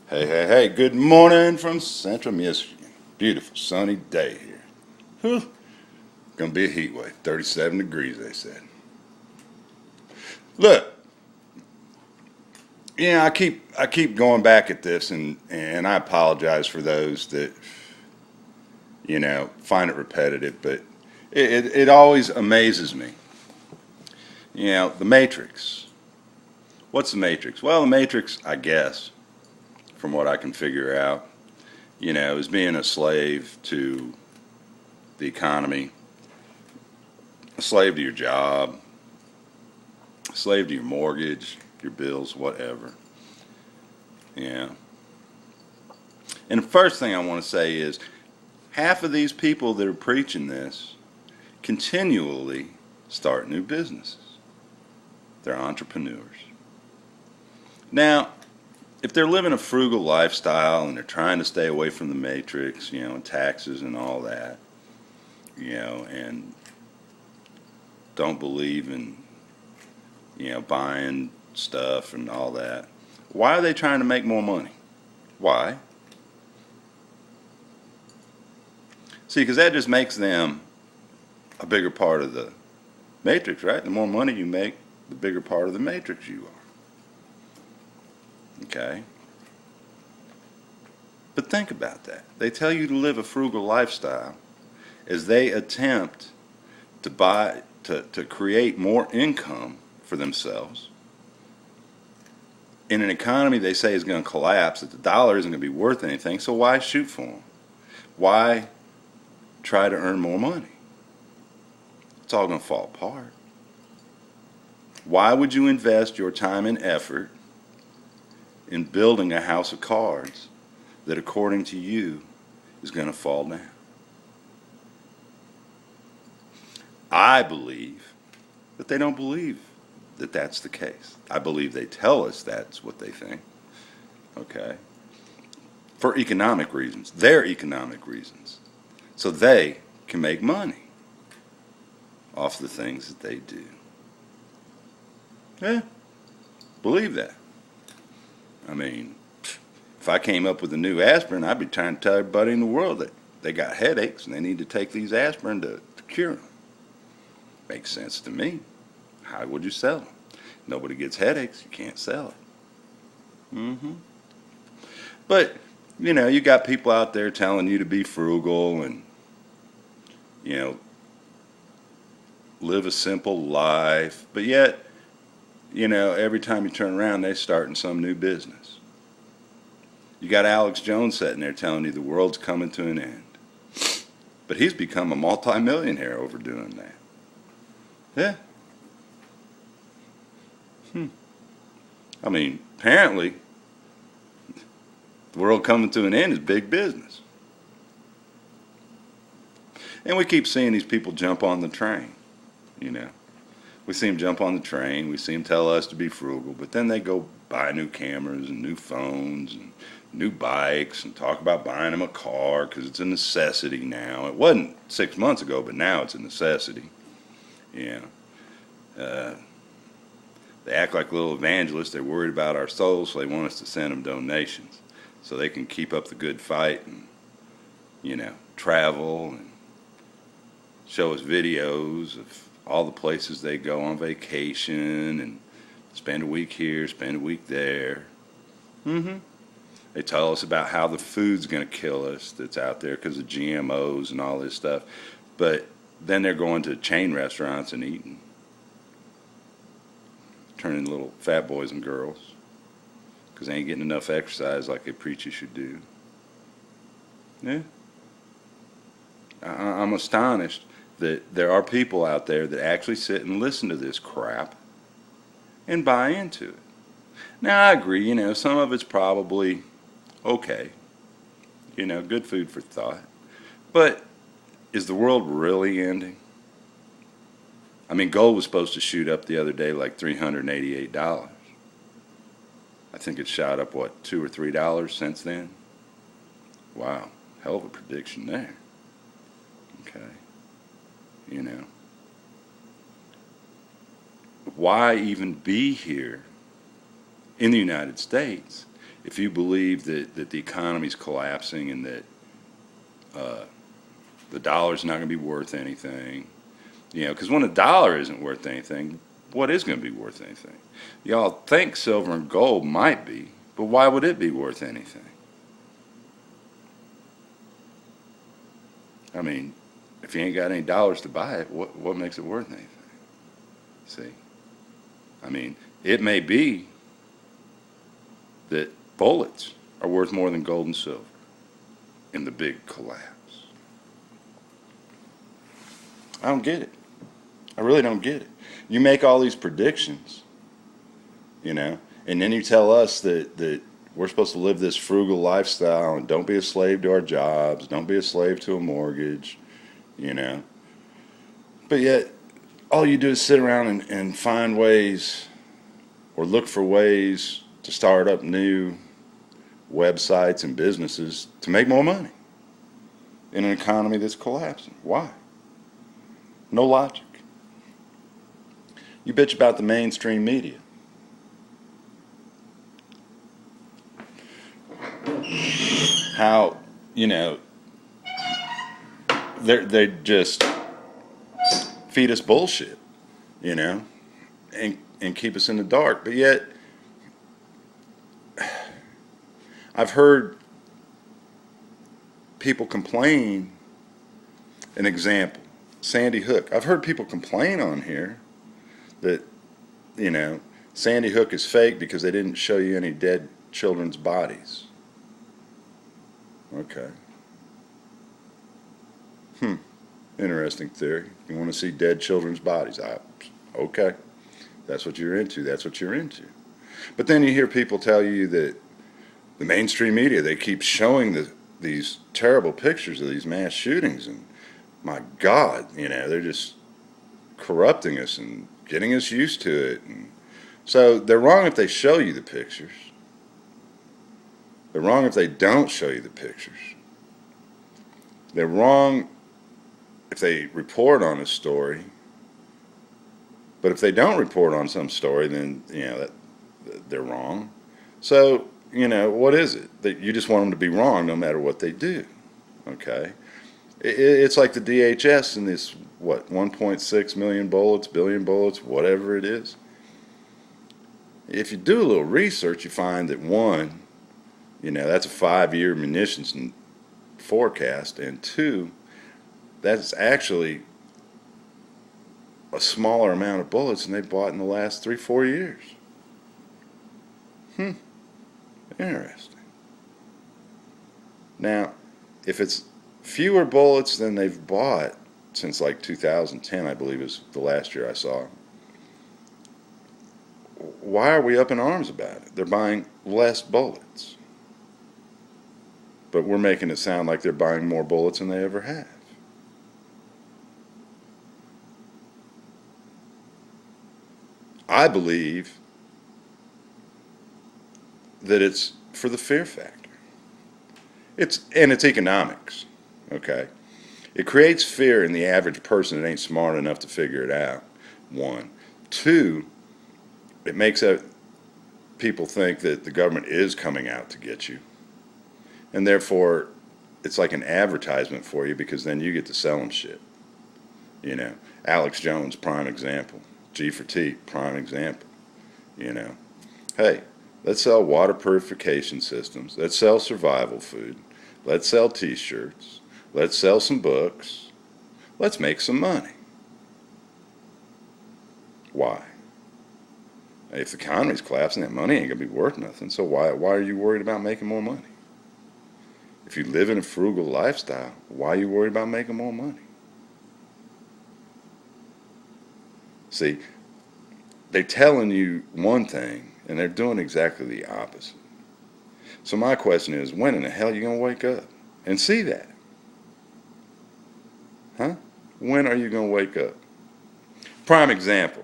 Hey, hey, hey, good morning from Central Michigan. Beautiful sunny day here. Whew. Gonna be a heat wave, 37 degrees, they said. Look, I keep going back at this and I apologize for those that, find it repetitive, but it always amazes me. The Matrix. What's the Matrix? Well, the Matrix, I guess, from what I can figure out, is being a slave to the economy, a slave to your job, a slave to your mortgage, your bills, whatever. Yeah. And the first thing I want to say is half of these people that are preaching this continually start new businesses. They're entrepreneurs. Now, if they're living a frugal lifestyle and they're trying to stay away from the matrix, and taxes and all that, and don't believe in, buying stuff and all that, why are they trying to make more money? Why? See, because that just makes them a bigger part of the matrix, right? The more money you make, the bigger part of the matrix you are. Okay? But think about that. They tell you to live a frugal lifestyle as they attempt to create more income for themselves in an economy they say is going to collapse, that the dollar isn't going to be worth anything, so why shoot for them? Why try to earn more money? It's all going to fall apart. Why would you invest your time and effort in building a house of cards that, according to you, is going to fall down? I believe that they don't believe that that's the case. I believe they tell us that's what they think. Okay? For economic reasons. Their economic reasons. So they can make money off the things that they do. Yeah, believe that. I mean, if I came up with a new aspirin, I'd be trying to tell everybody in the world that they got headaches and they need to take these aspirin to cure them. Makes sense to me. How would you sell them? Nobody gets headaches, you can't sell it. But, you got people out there telling you to be frugal and, live a simple life. But yet, every time you turn around, they're starting some new business. You got Alex Jones sitting there telling you the world's coming to an end. But he's become a multimillionaire over doing that. Yeah. I mean, apparently, the world coming to an end is big business. And we keep seeing these people jump on the train, We see them jump on the train, we see them tell us to be frugal, but then they go buy new cameras and new phones and new bikes and talk about buying them a car because it's a necessity now. It wasn't 6 months ago, but now it's a necessity. They act like little evangelists. They're worried about our souls, so they want us to send them donations so they can keep up the good fight and, travel and show us videos of all the places they go on vacation and spend a week here, spend a week there. They tell us about how the food's going to kill us that's out there because of GMOs and all this stuff. But then they're going to chain restaurants and eating, turning little fat boys and girls because they ain't getting enough exercise like they preach you should do. Yeah. I'm astonished that there are people out there that actually sit and listen to this crap and buy into it. Now, I agree, some of it's probably okay, good food for thought. But is the world really ending? I mean, gold was supposed to shoot up the other day like $388. I think it shot up, what, $2 or $3 since then? Wow, hell of a prediction there. Okay. Why even be here in the United States if you believe that the economy's collapsing and that the dollar's not going to be worth anything, because when a dollar isn't worth anything, what is going to be worth anything? Y'all think silver and gold might be, but why would it be worth anything? I mean, if you ain't got any dollars to buy it, what makes it worth anything? See? I mean, it may be that bullets are worth more than gold and silver in the big collapse. I don't get it. I really don't get it. You make all these predictions, and then you tell us that we're supposed to live this frugal lifestyle and don't be a slave to our jobs, don't be a slave to a mortgage, But yet, all you do is sit around and find ways or look for ways to start up new websites and businesses to make more money in an economy that's collapsing. Why? No logic. You bitch about the mainstream media. How, they just feed us bullshit, and keep us in the dark. But yet, I've heard people complain. An example, Sandy Hook. I've heard people complain on here that, Sandy Hook is fake because they didn't show you any dead children's bodies. Okay. Interesting theory. You want to see dead children's bodies? Okay. That's what you're into. That's what you're into. But then you hear people tell you that the mainstream media, they keep showing these terrible pictures of these mass shootings, and my God, they're just corrupting us and getting us used to it. And so they're wrong if they show you the pictures. They're wrong if they don't show you the pictures. They're wrong if they report on a story. But if they don't report on some story, then they're wrong. So what is it? That you just want them to be wrong no matter what they do? Okay, it's like the DHS and this 1.6 million bullets, billion bullets, whatever it is. If you do a little research, you find that one, that's a 5-year munitions forecast, and two, that's actually a smaller amount of bullets than they bought in the last 3-4 years. Interesting. Now, if it's fewer bullets than they've bought since like 2010, I believe is the last year I saw, why are we up in arms about it? They're buying less bullets. But we're making it sound like they're buying more bullets than they ever have. I believe that it's for the fear factor. It's economics, okay? It creates fear in the average person that ain't smart enough to figure it out, one. Two, it makes people think that the government is coming out to get you. And therefore, it's like an advertisement for you, because then you get to sell them shit. Alex Jones, prime example. G for T, prime example. Hey, let's sell water purification systems. Let's sell survival food. Let's sell t-shirts. Let's sell some books. Let's make some money. Why? If the economy's collapsing, that money ain't going to be worth nothing. So why are you worried about making more money? If you live in a frugal lifestyle, why are you worried about making more money? See, they're telling you one thing, and they're doing exactly the opposite. So my question is, when in the hell are you going to wake up and see that? Huh? When are you going to wake up? Prime example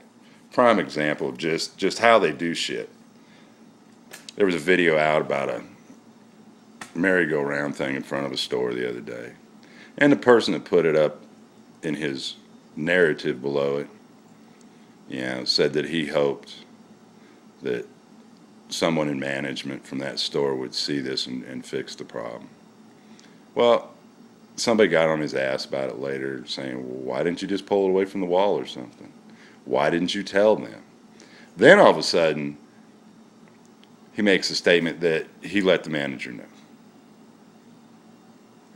of just how they do shit. There was a video out about a merry-go-round thing in front of a store the other day, and the person that put it up in his narrative below it, said that he hoped that someone in management from that store would see this and fix the problem. Well, somebody got on his ass about it later, saying, well, why didn't you just pull it away from the wall or something? Why didn't you tell them? Then all of a sudden, he makes a statement that he let the manager know.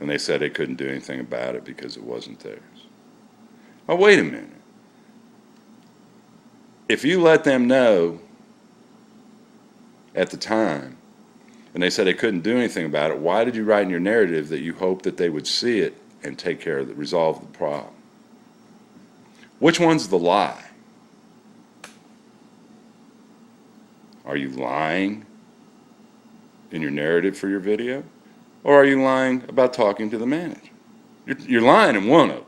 And they said they couldn't do anything about it because it wasn't theirs. Oh, wait a minute. If you let them know at the time, and they said they couldn't do anything about it, why did you write in your narrative that you hoped that they would see it and take care of it, resolve the problem? Which one's the lie? Are you lying in your narrative for your video? Or are you lying about talking to the manager? You're lying in one of them.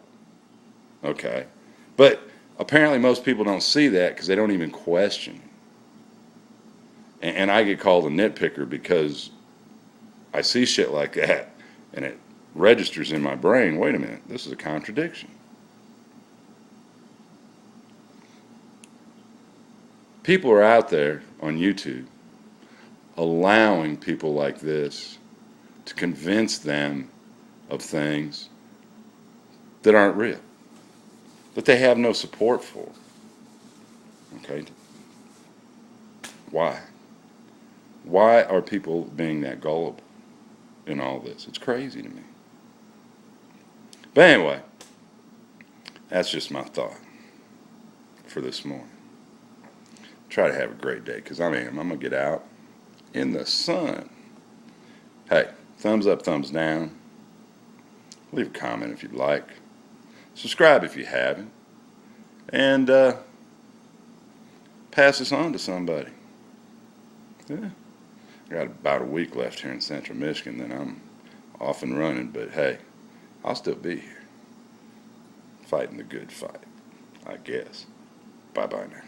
Okay. But apparently most people don't see that because they don't even question it. And I get called a nitpicker because I see shit like that and it registers in my brain, wait a minute, this is a contradiction. People are out there on YouTube allowing people like this to convince them of things that aren't real, that they have no support for. Okay? Why? Why are people being that gullible in all this? It's crazy to me. But anyway, that's just my thought for this morning. Try to have a great day, because I'm going to get out in the sun. Hey, thumbs up, thumbs down. Leave a comment if you'd like. Subscribe if you haven't. And pass this on to somebody. Yeah. I got about a week left here in Central Michigan, then I'm off and running. But hey, I'll still be here. Fighting the good fight, I guess. Bye-bye now.